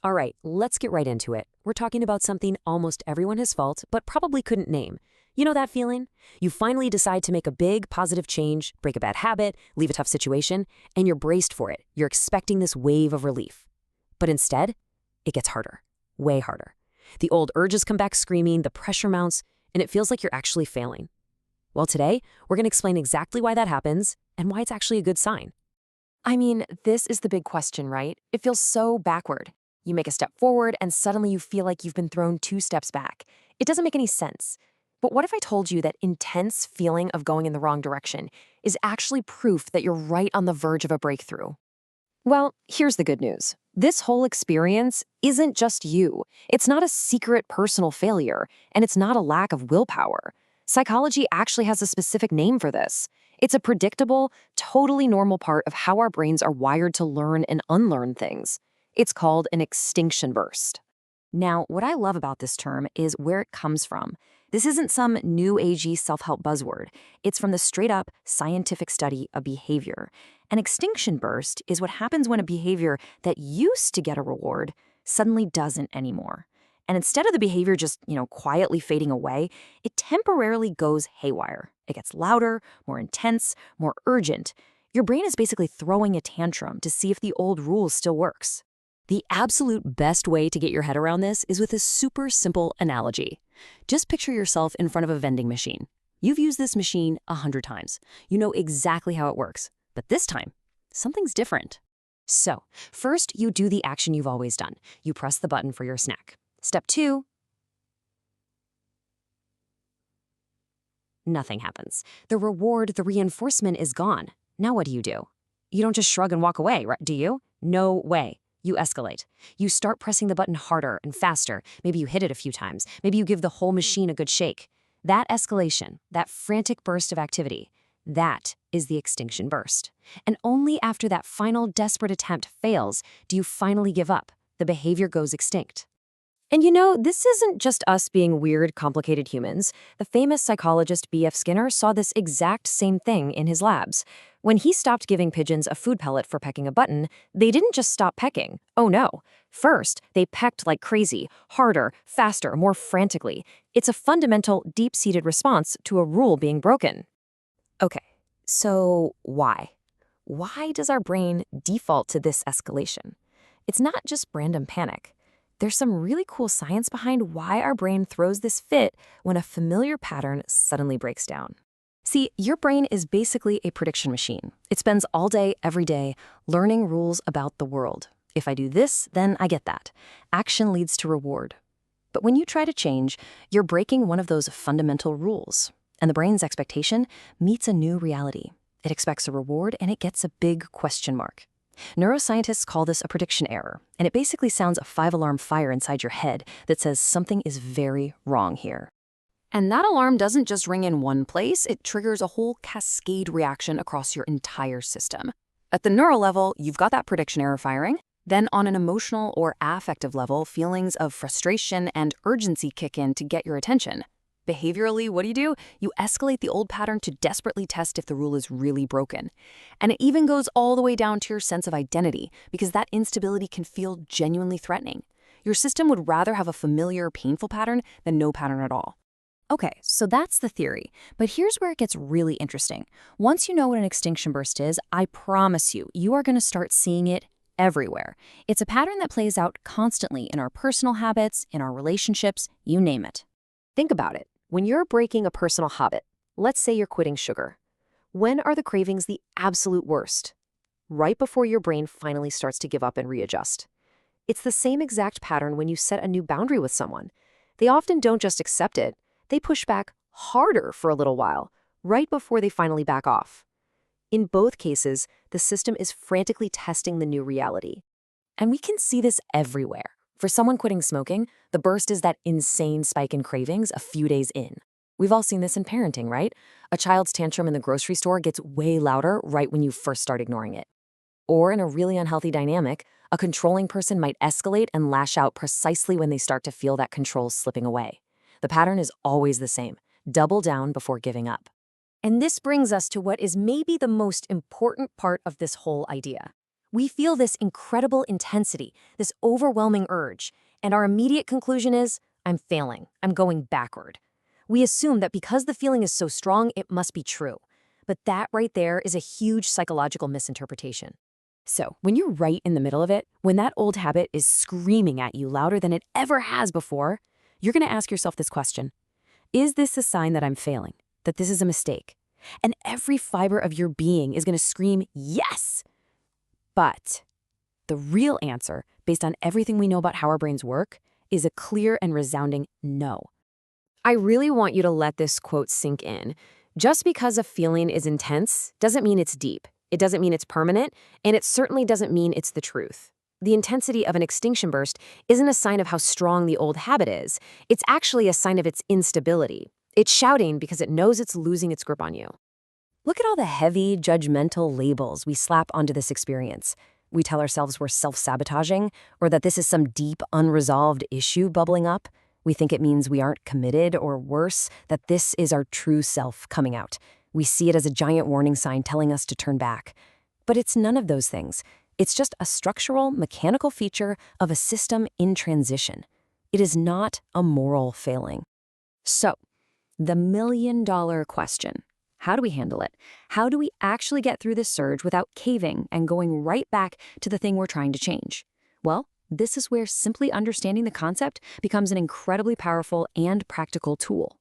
All right, let's get right into it. We're talking about something almost everyone has felt, but probably couldn't name. You know that feeling? You finally decide to make a big, positive change, break a bad habit, leave a tough situation, and you're braced for it. You're expecting this wave of relief. But instead, it gets harder. Way harder. The old urges come back screaming, the pressure mounts, and it feels like you're actually failing. Well, today, we're going to explain exactly why that happens and why it's actually a good sign. I mean, this is the big question, right? It feels so backward. You make a step forward and suddenly you feel like you've been thrown 2 steps back. It doesn't make any sense. But what if I told you that intense feeling of going in the wrong direction is actually proof that you're right on the verge of a breakthrough? Well, here's the good news. This whole experience isn't just you. It's not a secret personal failure, and it's not a lack of willpower. Psychology actually has a specific name for this. It's a predictable, totally normal part of how our brains are wired to learn and unlearn things. It's called an extinction burst. Now, what I love about this term is where it comes from. This isn't some new agey self-help buzzword. It's from the straight-up scientific study of behavior. An extinction burst is what happens when a behavior that used to get a reward suddenly doesn't anymore. And instead of the behavior just, quietly fading away, it temporarily goes haywire. It gets louder, more intense, more urgent. Your brain is basically throwing a tantrum to see if the old rule still works. The absolute best way to get your head around this is with a super simple analogy. Just picture yourself in front of a vending machine. You've used this machine 100 times. You know exactly how it works. But this time, something's different. So, first, you do the action you've always done. You press the button for your snack. Step 2, nothing happens. The reward, the reinforcement is gone. Now what do? You don't just shrug and walk away, right? Do you? No way. You escalate. You start pressing the button harder and faster. Maybe you hit it a few times. Maybe you give the whole machine a good shake. That escalation, that frantic burst of activity, that is the extinction burst. And only after that final desperate attempt fails do you finally give up. The behavior goes extinct. And this isn't just us being weird, complicated humans. The famous psychologist B.F. Skinner saw this exact same thing in his labs. When he stopped giving pigeons a food pellet for pecking a button, they didn't just stop pecking. Oh no. First, they pecked like crazy, harder, faster, more frantically. It's a fundamental, deep-seated response to a rule being broken. Okay, so why? Why does our brain default to this escalation? It's not just random panic. There's some really cool science behind why our brain throws this fit when a familiar pattern suddenly breaks down. See, your brain is basically a prediction machine. It spends all day, every day, learning rules about the world. If I do this, then I get that. Action leads to reward. But when you try to change, you're breaking one of those fundamental rules. And the brain's expectation meets a new reality. It expects a reward, and it gets a big question mark. Neuroscientists call this a prediction error, and it basically sounds a 5-alarm fire inside your head that says something is very wrong here. And that alarm doesn't just ring in one place, it triggers a whole cascade reaction across your entire system. At the neural level, you've got that prediction error firing. Then on an emotional or affective level, feelings of frustration and urgency kick in to get your attention. Behaviorally, what do? You escalate the old pattern to desperately test if the rule is really broken. And it even goes all the way down to your sense of identity, because that instability can feel genuinely threatening. Your system would rather have a familiar, painful pattern than no pattern at all. Okay, so that's the theory. But here's where it gets really interesting. Once you know what an extinction burst is, I promise you are going to start seeing it everywhere. It's a pattern that plays out constantly in our personal habits, in our relationships, you name it. Think about it. When you're breaking a personal habit, let's say you're quitting sugar, when are the cravings the absolute worst? Right before your brain finally starts to give up and readjust. It's the same exact pattern when you set a new boundary with someone. They often don't just accept it, they push back harder for a little while, right before they finally back off. In both cases, the system is frantically testing the new reality. And we can see this everywhere. For someone quitting smoking, the burst is that insane spike in cravings a few days in. We've all seen this in parenting, right? A child's tantrum in the grocery store gets way louder right when you first start ignoring it. Or in a really unhealthy dynamic, a controlling person might escalate and lash out precisely when they start to feel that control slipping away. The pattern is always the same. Double down before giving up. And this brings us to what is maybe the most important part of this whole idea. We feel this incredible intensity, this overwhelming urge, and our immediate conclusion is, I'm failing, I'm going backward. We assume that because the feeling is so strong, it must be true. But that right there is a huge psychological misinterpretation. So, when you're right in the middle of it, when that old habit is screaming at you louder than it ever has before, you're going to ask yourself this question. Is this a sign that I'm failing? That this is a mistake? And every fiber of your being is going to scream, yes! But the real answer, based on everything we know about how our brains work, is a clear and resounding no. I really want you to let this quote sink in. Just because a feeling is intense doesn't mean it's deep. It doesn't mean it's permanent, and it certainly doesn't mean it's the truth. The intensity of an extinction burst isn't a sign of how strong the old habit is. It's actually a sign of its instability. It's shouting because it knows it's losing its grip on you. Look at all the heavy, judgmental labels we slap onto this experience. We tell ourselves we're self-sabotaging, or that this is some deep, unresolved issue bubbling up. We think it means we aren't committed, or worse, that this is our true self coming out. We see it as a giant warning sign telling us to turn back. But it's none of those things. It's just a structural, mechanical feature of a system in transition. It is not a moral failing. So, the million-dollar question. How do we handle it? How do we actually get through this surge without caving and going right back to the thing we're trying to change? Well, this is where simply understanding the concept becomes an incredibly powerful and practical tool.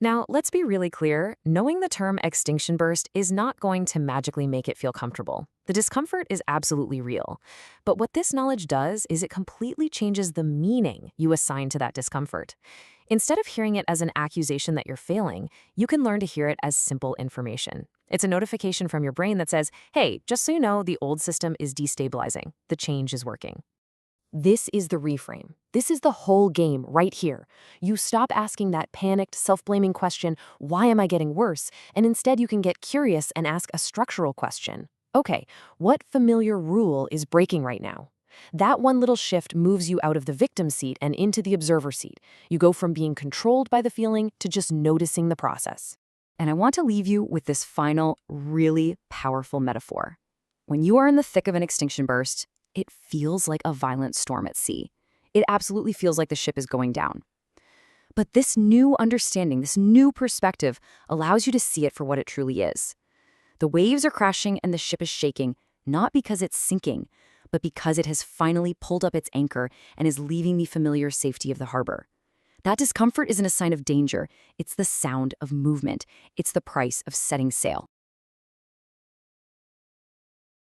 Now, let's be really clear, knowing the term extinction burst is not going to magically make it feel comfortable. The discomfort is absolutely real. But what this knowledge does is it completely changes the meaning you assign to that discomfort. Instead of hearing it as an accusation that you're failing, you can learn to hear it as simple information. It's a notification from your brain that says, hey, just so you know, the old system is destabilizing. The change is working. This is the reframe. This is the whole game right here. You stop asking that panicked, self-blaming question, why am I getting worse? And instead you can get curious and ask a structural question. Okay, what familiar rule is breaking right now? That one little shift moves you out of the victim seat and into the observer seat. You go from being controlled by the feeling to just noticing the process. And I want to leave you with this final, really powerful metaphor. When you are in the thick of an extinction burst, it feels like a violent storm at sea. It absolutely feels like the ship is going down. But this new understanding, this new perspective, allows you to see it for what it truly is. The waves are crashing and the ship is shaking, not because it's sinking, but because it has finally pulled up its anchor and is leaving the familiar safety of the harbor. That discomfort isn't a sign of danger. It's the sound of movement. It's the price of setting sail.